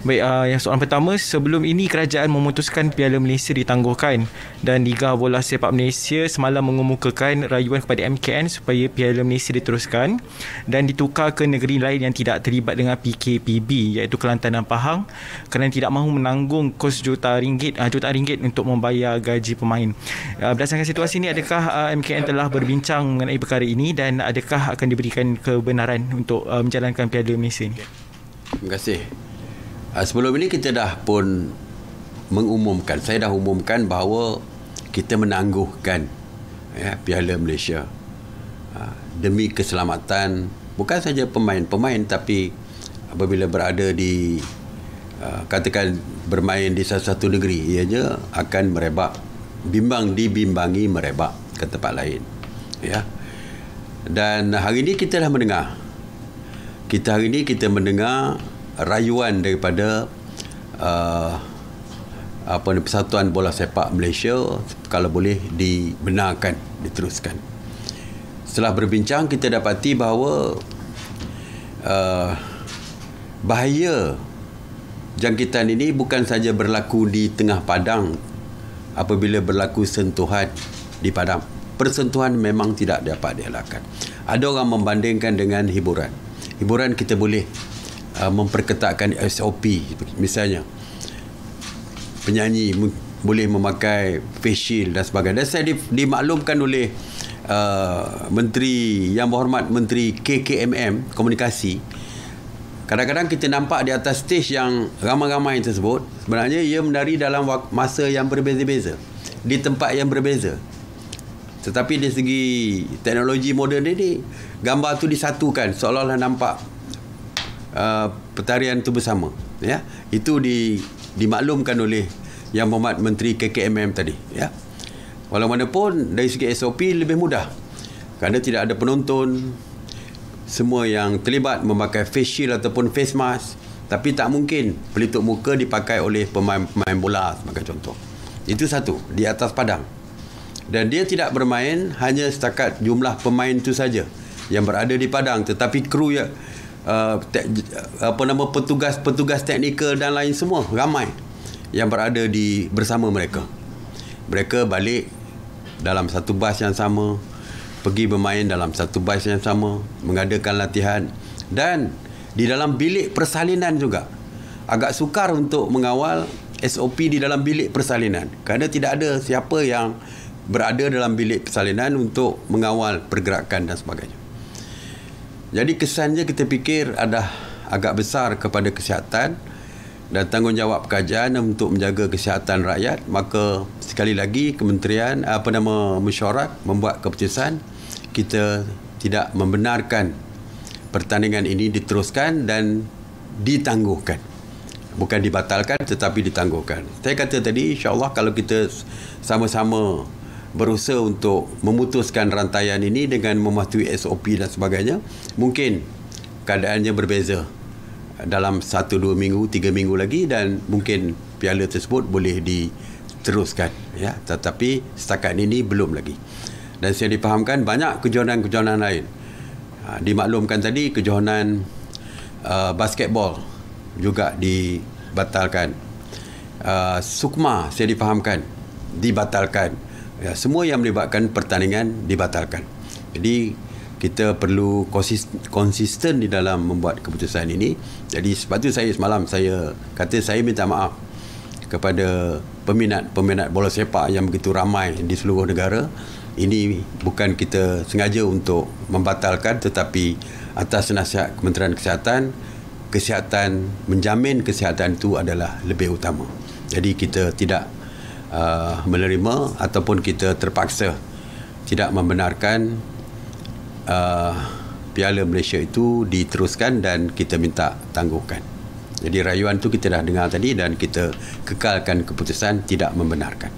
Baik, yang soalan pertama, sebelum ini kerajaan memutuskan Piala Malaysia ditangguhkan dan Liga Bola Sepak Malaysia semalam mengemukakan rayuan kepada MKN supaya Piala Malaysia diteruskan dan ditukar ke negeri lain yang tidak terlibat dengan PKPB, iaitu Kelantan dan Pahang, kerana tidak mahu menanggung kos jutaan ringgit untuk membayar gaji pemain. Berdasarkan situasi ini, adakah MKN telah berbincang mengenai perkara ini dan adakah akan diberikan kebenaran untuk menjalankan Piala Malaysia ini? Terima kasih. Sebelum ini kita dah pun mengumumkan, saya dah umumkan bahawa kita menangguhkan Piala Malaysia demi keselamatan bukan saja pemain-pemain, tapi apabila berada di katakan bermain di satu negeri, ianya akan merebak, dibimbangi merebak ke tempat lain. Dan hari ini kita dah mendengar, kita mendengar rayuan daripada Persatuan Bola Sepak Malaysia, kalau boleh dibenarkan, diteruskan. Setelah berbincang, kita dapati bahawa bahaya jangkitan ini bukan saja berlaku di tengah padang apabila berlaku sentuhan di padang. Persentuhan memang tidak dapat dielakkan. Ada orang membandingkan dengan hiburan. Hiburan kita boleh memperketatkan SOP, misalnya penyanyi boleh memakai face shield dan sebagainya. Dan saya dimaklumkan oleh Menteri Yang Berhormat Menteri KKMM Komunikasi, kadang-kadang kita nampak di atas stage yang ramai-ramai tersebut, sebenarnya ia menari dalam masa yang berbeza-beza, di tempat yang berbeza. Tetapi dari segi teknologi moden ini, gambar tu disatukan seolah-olah nampak pertarian itu bersama. Itu dimaklumkan oleh Yang Berhormat Menteri KKMM tadi. Walaupun dari segi SOP lebih mudah, kerana tidak ada penonton, semua yang terlibat memakai face shield ataupun face mask. Tapi tak mungkin pelitup muka dipakai oleh pemain bola sebagai contoh. Itu satu, di atas padang. Dan dia tidak bermain hanya setakat jumlah pemain itu saja yang berada di padang, tetapi kru yang petugas teknikal dan lain semua ramai yang berada bersama mereka. Mereka balik dalam satu bas yang sama, pergi bermain dalam satu bas yang sama, mengadakan latihan, dan di dalam bilik persalinan juga. Agak sukar untuk mengawal SOP di dalam bilik persalinan kerana tidak ada siapa yang berada dalam bilik persalinan untuk mengawal pergerakan dan sebagainya. Jadi kesannya kita fikir ada agak besar kepada kesihatan dan tanggungjawab kerajaan untuk menjaga kesihatan rakyat. Maka sekali lagi kementerian mesyuarat membuat keputusan, kita tidak membenarkan pertandingan ini diteruskan dan ditangguhkan. Bukan dibatalkan tetapi ditangguhkan. Saya kata tadi, insya-Allah kalau kita sama-sama berusaha untuk memutuskan rantaian ini dengan mematuhi SOP dan sebagainya, mungkin keadaannya berbeza dalam 1-2 minggu, 3 minggu lagi, dan mungkin piala tersebut boleh diteruskan. Tetapi setakat ini belum lagi. Dan saya difahamkan banyak kejohanan-kejohanan lain. Dimaklumkan tadi kejohanan basketball juga dibatalkan. Sukma saya difahamkan dibatalkan. Semua yang melibatkan pertandingan dibatalkan. Jadi kita perlu konsisten di dalam membuat keputusan ini. Jadi sebab itu semalam saya kata saya minta maaf kepada peminat bola sepak yang begitu ramai di seluruh negara. Ini bukan kita sengaja untuk membatalkan, tetapi atas nasihat Kementerian Kesihatan, menjamin kesihatan itu adalah lebih utama. Jadi kita tidak menerima ataupun kita terpaksa tidak membenarkan Piala Malaysia itu diteruskan dan kita minta tangguhkan. Jadi rayuan itu kita dah dengar tadi dan kita kekalkan keputusan tidak membenarkan.